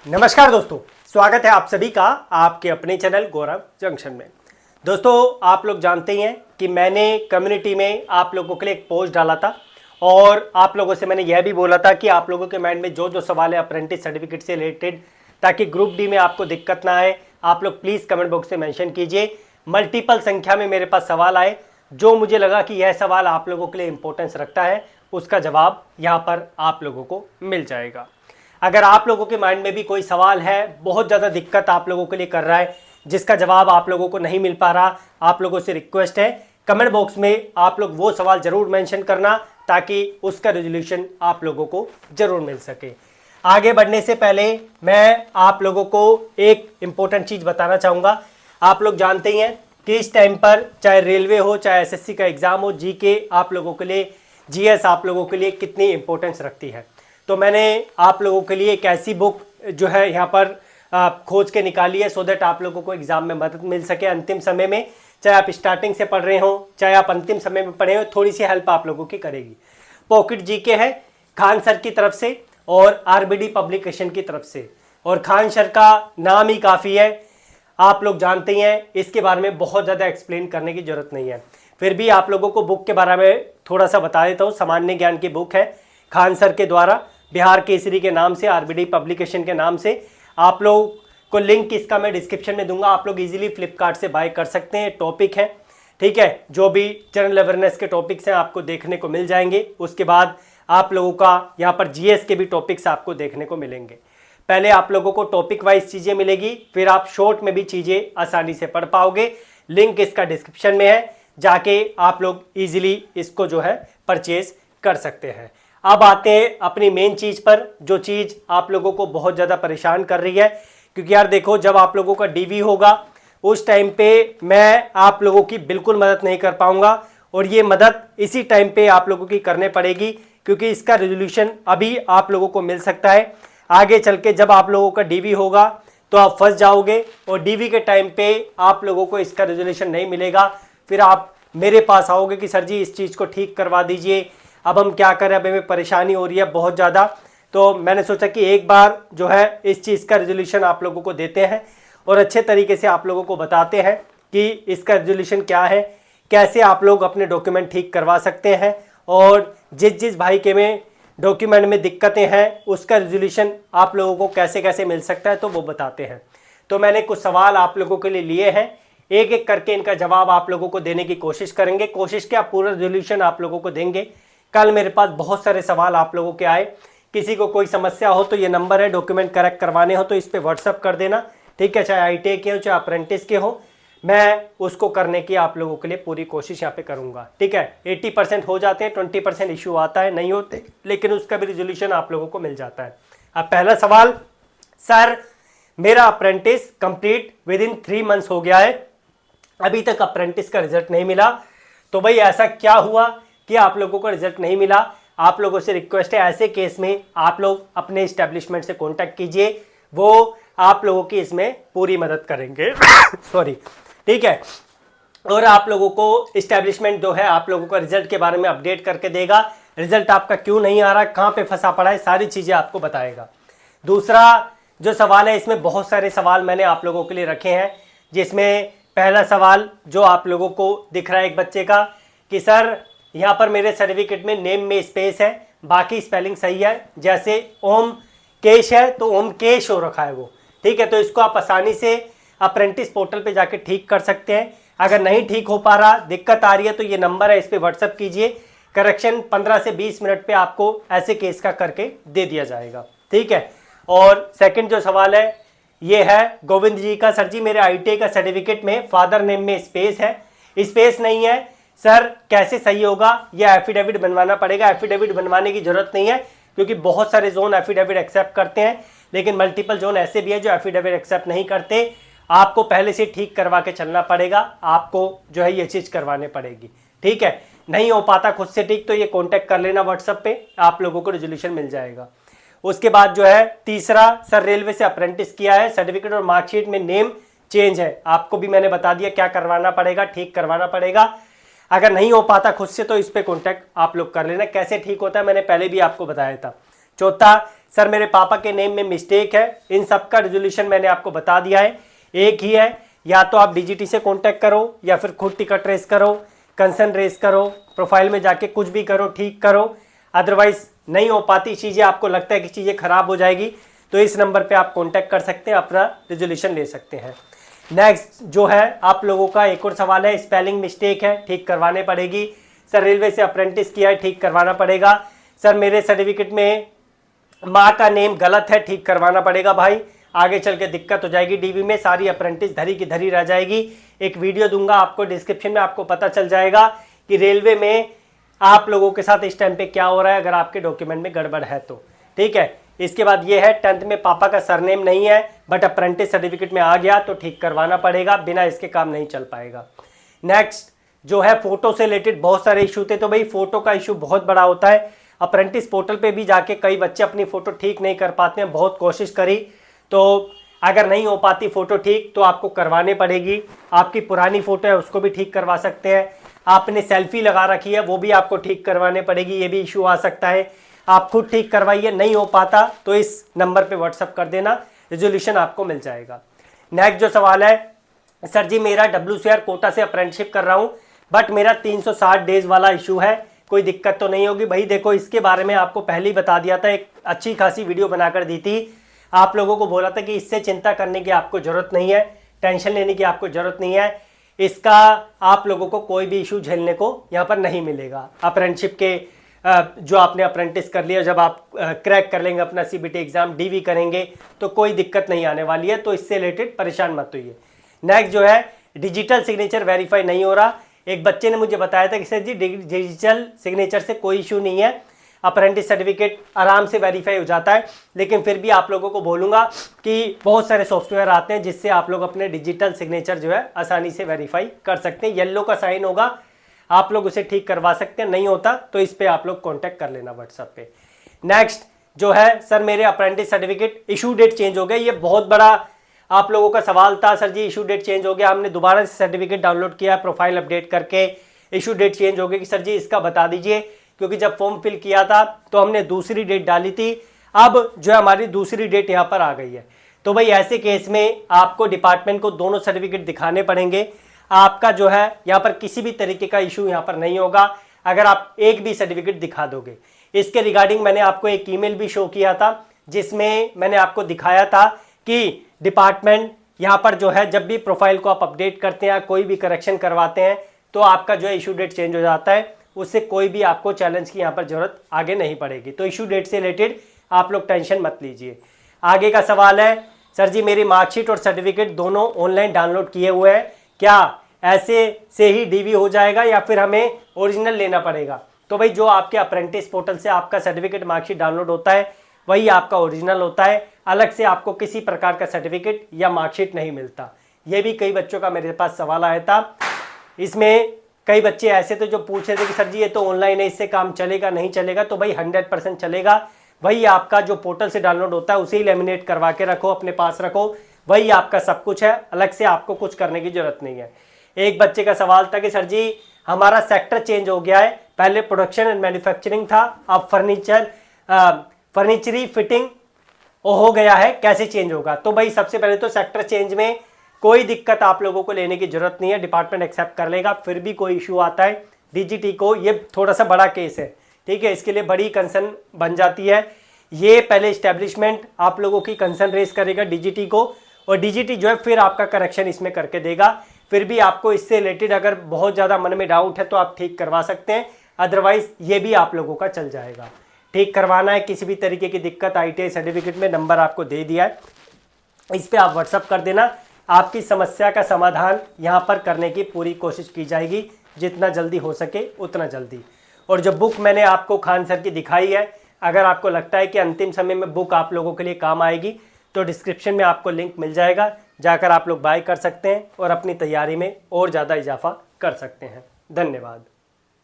नमस्कार दोस्तों, स्वागत है आप सभी का आपके अपने चैनल गौरव जंक्शन में। दोस्तों, आप लोग जानते ही हैं कि मैंने कम्युनिटी में आप लोगों के लिए एक पोस्ट डाला था और आप लोगों से मैंने यह भी बोला था कि आप लोगों के माइंड में जो जो सवाल है अप्रेंटिस सर्टिफिकेट से रिलेटेड, ताकि ग्रुप डी में आपको दिक्कत ना आए, आप लोग प्लीज़ कमेंट बॉक्स में मेंशन कीजिए। मल्टीपल संख्या में मेरे पास सवाल आए, जो मुझे लगा कि यह सवाल आप लोगों के लिए इंपॉर्टेंस रखता है, उसका जवाब यहाँ पर आप लोगों को मिल जाएगा। अगर आप लोगों के माइंड में भी कोई सवाल है, बहुत ज़्यादा दिक्कत आप लोगों के लिए कर रहा है, जिसका जवाब आप लोगों को नहीं मिल पा रहा, आप लोगों से रिक्वेस्ट है कमेंट बॉक्स में आप लोग वो सवाल ज़रूर मेंशन करना, ताकि उसका रेजोल्यूशन आप लोगों को ज़रूर मिल सके। आगे बढ़ने से पहले मैं आप लोगों को एक इम्पोर्टेंट चीज़ बताना चाहूँगा। आप लोग जानते ही हैं कि इस टाइम पर चाहे रेलवे हो, चाहे एसएससी का एग्ज़ाम हो, जीके आप लोगों के लिए, जीएस आप लोगों के लिए कितनी इंपॉर्टेंस रखती है। तो मैंने आप लोगों के लिए एक ऐसी बुक जो है यहाँ पर खोज के निकाली है, सो दैट आप लोगों को एग्जाम में मदद मिल सके अंतिम समय में। चाहे आप स्टार्टिंग से पढ़ रहे हो, चाहे आप अंतिम समय में पढ़े हो, थोड़ी सी हेल्प आप लोगों की करेगी। पॉकेट जीके है खान सर की तरफ से और आरबीडी पब्लिकेशन की तरफ से, और खान सर का नाम ही काफ़ी है, आप लोग जानते ही हैं, इसके बारे में बहुत ज़्यादा एक्सप्लेन करने की ज़रूरत नहीं है। फिर भी आप लोगों को बुक के बारे में थोड़ा सा बता देता हूँ। सामान्य ज्ञान की बुक है, खान सर के द्वारा, बिहार केसरी के नाम से, आरबीडी पब्लिकेशन के नाम से। आप लोग को लिंक इसका मैं डिस्क्रिप्शन में दूंगा, आप लोग इजीली फ्लिपकार्ट से बाय कर सकते हैं। टॉपिक है, ठीक है, जो भी जनरल अवेयरनेस के टॉपिक्स हैं आपको देखने को मिल जाएंगे। उसके बाद आप लोगों का यहाँ पर जीएस के भी टॉपिक्स आपको देखने को मिलेंगे। पहले आप लोगों को टॉपिक वाइज चीज़ें मिलेगी, फिर आप शॉर्ट में भी चीज़ें आसानी से पढ़ पाओगे। लिंक इसका डिस्क्रिप्शन में है, जाके आप लोग ईजिली इसको जो है परचेज कर सकते हैं। अब आते हैं अपनी मेन चीज़ पर, जो चीज़ आप लोगों को बहुत ज़्यादा परेशान कर रही है। क्योंकि यार देखो, जब आप लोगों का डीवी होगा उस टाइम पे मैं आप लोगों की बिल्कुल मदद नहीं कर पाऊंगा, और ये मदद इसी टाइम पे आप लोगों की करने पड़ेगी, क्योंकि इसका रेजोल्यूशन अभी आप लोगों को मिल सकता है। आगे चल के जब आप लोगों का डीवी होगा तो आप फंस जाओगे, और डीवी के टाइम पे आप लोगों को इसका रेजोल्यूशन नहीं मिलेगा। फिर आप मेरे पास आओगे कि सर जी इस चीज़ को ठीक करवा दीजिए, अब हम क्या करें, अब हमें परेशानी हो रही है बहुत ज़्यादा। तो मैंने सोचा कि एक बार जो है इस चीज़ का रेजोल्यूशन आप लोगों को देते हैं और अच्छे तरीके से आप लोगों को बताते हैं कि इसका रेजोल्यूशन क्या है, कैसे आप लोग अपने डॉक्यूमेंट ठीक करवा सकते हैं, और जिस जिस भाई के में डॉक्यूमेंट में दिक्कतें हैं उसका रेजोल्यूशन आप लोगों को कैसे कैसे मिल सकता है, तो वो बताते हैं। तो मैंने कुछ सवाल आप लोगों के लिए लिए हैं, एक एक करके इनका जवाब आप लोगों को देने की कोशिश करेंगे। कोशिश क्या, पूरा रेजोल्यूशन आप लोगों को देंगे। कल मेरे पास बहुत सारे सवाल आप लोगों के आए, किसी को कोई समस्या हो तो ये नंबर है, डॉक्यूमेंट करेक्ट करवाने हो तो इस पे व्हाट्सअप कर देना, ठीक है। चाहे आईटीआई के हो, चाहे अप्रेंटिस के हो, मैं उसको करने की आप लोगों के लिए पूरी कोशिश यहाँ पे करूँगा, ठीक है। 80% हो जाते हैं, 20% इशू आता है, नहीं होते, लेकिन उसका भी रिजोल्यूशन आप लोगों को मिल जाता है। अब पहला सवाल, सर मेरा apprentice complete with in 3 months हो गया है, अभी तक अप्रेंटिस का रिजल्ट नहीं मिला, तो भाई ऐसा क्या हुआ कि आप लोगों को रिजल्ट नहीं मिला। आप लोगों से रिक्वेस्ट है, ऐसे केस में आप लोग अपने इस्टेब्लिशमेंट से कांटेक्ट कीजिए, वो आप लोगों की इसमें पूरी मदद करेंगे सॉरी, ठीक है। और आप लोगों को इस्टेब्लिशमेंट जो है आप लोगों को रिजल्ट के बारे में अपडेट करके देगा, रिजल्ट आपका क्यों नहीं आ रहा, कहाँ पे फंसा पड़ा है, सारी चीज़ें आपको बताएगा। दूसरा जो सवाल है, इसमें बहुत सारे सवाल मैंने आप लोगों के लिए रखे हैं, जिसमें पहला सवाल जो आप लोगों को दिख रहा है एक बच्चे का, कि सर यहाँ पर मेरे सर्टिफिकेट में नेम में स्पेस है, बाकी स्पेलिंग सही है, जैसे ओम केश है तो ओम केश हो रखा है वो, ठीक है। तो इसको आप आसानी से अप्रेंटिस पोर्टल पे जाके ठीक कर सकते हैं। अगर नहीं ठीक हो पा रहा, दिक्कत आ रही है, तो ये नंबर है, इस पर व्हाट्सअप कीजिए, करेक्शन 15 से 20 मिनट पे आपको ऐसे केस का करके दे दिया जाएगा, ठीक है। और सेकंड जो सवाल है ये है गोविंद जी का, सर जी मेरे आईटीआई का सर्टिफिकेट में फादर नेम में स्पेस है, स्पेस नहीं है सर, कैसे सही होगा, या एफिडेविट बनवाना पड़ेगा। एफिडेविट बनवाने की जरूरत नहीं है, क्योंकि बहुत सारे जोन एफिडेविट एक्सेप्ट करते हैं, लेकिन मल्टीपल जोन ऐसे भी है जो एफिडेविट एक्सेप्ट नहीं करते। आपको पहले से ठीक करवा के चलना पड़ेगा, आपको जो है ये चीज़ करवाने पड़ेगी, ठीक है। नहीं हो पाता खुद से ठीक, तो ये कॉन्टैक्ट कर लेना व्हाट्सएप पे, आप लोगों को रेजोल्यूशन मिल जाएगा। उसके बाद जो है तीसरा, सर रेलवे से अप्रेंटिस किया है, सर्टिफिकेट और मार्कशीट में नेम चेंज है, आपको भी मैंने बता दिया क्या करवाना पड़ेगा, ठीक करवाना पड़ेगा। अगर नहीं हो पाता खुद से तो इस पे कांटेक्ट आप लोग कर लेना, कैसे ठीक होता है मैंने पहले भी आपको बताया था। चौथा, सर मेरे पापा के नेम में मिस्टेक है, इन सब का रिजोल्यूशन मैंने आपको बता दिया है, एक ही है, या तो आप डीजीटी से कांटेक्ट करो या फिर खुद टिकट रेस करो, कंसर्न रेस करो, प्रोफाइल में जाके कुछ भी करो, ठीक करो। अदरवाइज नहीं हो पाती चीज़ें, आपको लगता है कि चीज़ें खराब हो जाएगी, तो इस नंबर पे आप कांटेक्ट कर सकते हैं, अपना रिजोल्यूशन ले सकते हैं। नेक्स्ट जो है आप लोगों का एक और सवाल है, स्पेलिंग मिस्टेक है, ठीक करवाने पड़ेगी। सर रेलवे से अप्रेंटिस किया है, ठीक करवाना पड़ेगा। सर मेरे सर्टिफिकेट में माँ का नेम गलत है, ठीक करवाना पड़ेगा भाई, आगे चल के दिक्कत हो जाएगी, डीवी में सारी अप्रेंटिस धरी की धरी रह जाएगी। एक वीडियो दूंगा आपको डिस्क्रिप्शन में, आपको पता चल जाएगा कि रेलवे में आप लोगों के साथ इस टाइम पे क्या हो रहा है, अगर आपके डॉक्यूमेंट में गड़बड़ है तो, ठीक है। इसके बाद ये है 10th में पापा का सरनेम नहीं है बट अप्रेंटिस सर्टिफिकेट में आ गया, तो ठीक करवाना पड़ेगा, बिना इसके काम नहीं चल पाएगा। नेक्स्ट जो है फोटो से रिलेटेड बहुत सारे इशू थे, तो भाई फोटो का इशू बहुत बड़ा होता है। अप्रेंटिस पोर्टल पे भी जाके कई बच्चे अपनी फोटो ठीक नहीं कर पाते हैं, बहुत कोशिश करी, तो अगर नहीं हो पाती फोटो ठीक तो आपको करवाने पड़ेगी। आपकी पुरानी फोटो है उसको भी ठीक करवा सकते हैं, आपने सेल्फी लगा रखी है वो भी आपको ठीक करवाने पड़ेगी, ये भी इशू आ सकता है। आप खुद ठीक करवाइए, नहीं हो पाता तो इस नंबर पे व्हाट्सअप कर देना, रिजोल्यूशन आपको मिल जाएगा। नेक्स्ट जो सवाल है, सर जी मेरा WCR कोटा से अप्रेंटिसशिप कर रहा हूँ बट मेरा 360 डेज वाला इशू है, कोई दिक्कत तो नहीं होगी? भाई देखो इसके बारे में आपको पहले ही बता दिया था, एक अच्छी खासी वीडियो बनाकर दी थी, आप लोगों को बोला था कि इससे चिंता करने की आपको जरूरत नहीं है, टेंशन लेने की आपको जरूरत नहीं है, इसका आप लोगों को कोई भी इशू झेलने को यहाँ पर नहीं मिलेगा। अप्रेंटिसशिप के जो आपने अप्रेंटिस कर लिया, जब आप क्रैक कर लेंगे अपना CBT एग्जाम, DV करेंगे तो कोई दिक्कत नहीं आने वाली है, तो इससे रिलेटेड परेशान मत होइए। नेक्स्ट जो है डिजिटल सिग्नेचर वेरीफाई नहीं हो रहा, एक बच्चे ने मुझे बताया था कि सर जी डिजिटल सिग्नेचर से कोई इशू नहीं है, अप्रेंटिस सर्टिफिकेट आराम से वेरीफाई हो जाता है, लेकिन फिर भी आप लोगों को बोलूँगा कि बहुत सारे सॉफ्टवेयर आते हैं जिससे आप लोग अपने डिजिटल सिग्नेचर जो है आसानी से वेरीफाई कर सकते हैं। येलो का साइन होगा, आप लोग उसे ठीक करवा सकते हैं, नहीं होता तो इस पर आप लोग कॉन्टैक्ट कर लेना व्हाट्सएप पे। नेक्स्ट जो है, सर मेरे apprentice certificate issue date change हो गया, ये बहुत बड़ा आप लोगों का सवाल था, सर जी इशू डेट चेंज हो गया, हमने दोबारा से सर्टिफिकेट डाउनलोड किया, प्रोफाइल अपडेट करके इशू डेट चेंज हो गई कि सर जी इसका बता दीजिए, क्योंकि जब फॉर्म फिल किया था तो हमने दूसरी डेट डाली थी, अब जो है हमारी दूसरी डेट यहाँ पर आ गई है। तो भाई ऐसे केस में आपको डिपार्टमेंट को दोनों सर्टिफिकेट दिखाने पड़ेंगे, आपका जो है यहाँ पर किसी भी तरीके का इशू यहाँ पर नहीं होगा अगर आप एक भी सर्टिफिकेट दिखा दोगे। इसके रिगार्डिंग मैंने आपको एक ईमेल भी शो किया था जिसमें मैंने आपको दिखाया था कि डिपार्टमेंट यहाँ पर जो है जब भी प्रोफाइल को आप अपडेट करते हैं, कोई भी करेक्शन करवाते हैं, तो आपका जो है इशू डेट चेंज हो जाता है, उससे कोई भी आपको चैलेंज की यहाँ पर जरूरत आगे नहीं पड़ेगी। तो इशू डेट से रिलेटेड आप लोग टेंशन मत लीजिए। आगे का सवाल है, सर जी मेरी मार्कशीट और सर्टिफिकेट दोनों ऑनलाइन डाउनलोड किए हुए हैं, क्या ऐसे से ही DV हो जाएगा या फिर हमें ओरिजिनल लेना पड़ेगा? तो भाई जो आपके अप्रेंटिस पोर्टल से आपका सर्टिफिकेट मार्कशीट डाउनलोड होता है वही आपका ओरिजिनल होता है, अलग से आपको किसी प्रकार का सर्टिफिकेट या मार्कशीट नहीं मिलता। ये भी कई बच्चों का मेरे पास सवाल आया था, इसमें कई बच्चे ऐसे थे जो पूछ रहे थे कि सर जी ये तो ऑनलाइन है, इससे काम चलेगा नहीं चलेगा? तो भाई 100% चलेगा, वही आपका जो पोर्टल से डाउनलोड होता है उसे ही लेमिनेट करवा के रखो, अपने पास रखो, वही आपका सब कुछ है, अलग से आपको कुछ करने की जरूरत नहीं है। एक बच्चे का सवाल था कि सर जी हमारा सेक्टर चेंज हो गया है, पहले प्रोडक्शन एंड मैन्युफैक्चरिंग था, अब फर्नीचरी फिटिंग हो गया है, कैसे चेंज होगा? तो भाई सबसे पहले तो सेक्टर चेंज में कोई दिक्कत आप लोगों को लेने की जरूरत नहीं है, डिपार्टमेंट एक्सेप्ट कर लेगा। फिर भी कोई इशू आता है DGT को, ये थोड़ा सा बड़ा केस है, ठीक है, इसके लिए बड़ी कंसर्न बन जाती है। ये पहले इस्टेब्लिशमेंट आप लोगों की कंसर्न रेस करेगा DGT को, और DGT जो है फिर आपका करेक्शन इसमें करके देगा। फिर भी आपको इससे रिलेटेड अगर बहुत ज़्यादा मन में डाउट है तो आप ठीक करवा सकते हैं, अदरवाइज ये भी आप लोगों का चल जाएगा। ठीक करवाना है, किसी भी तरीके की दिक्कत ITI सर्टिफिकेट में नंबर आपको दे दिया है, इस पर आप व्हाट्सअप कर देना, आपकी समस्या का समाधान यहाँ पर करने की पूरी कोशिश की जाएगी, जितना जल्दी हो सके उतना जल्दी। और जो बुक मैंने आपको खान सर की दिखाई है, अगर आपको लगता है कि अंतिम समय में बुक आप लोगों के लिए काम आएगी तो डिस्क्रिप्शन में आपको लिंक मिल जाएगा, जाकर आप लोग बाय कर सकते हैं और अपनी तैयारी में और ज़्यादा इजाफा कर सकते हैं। धन्यवाद।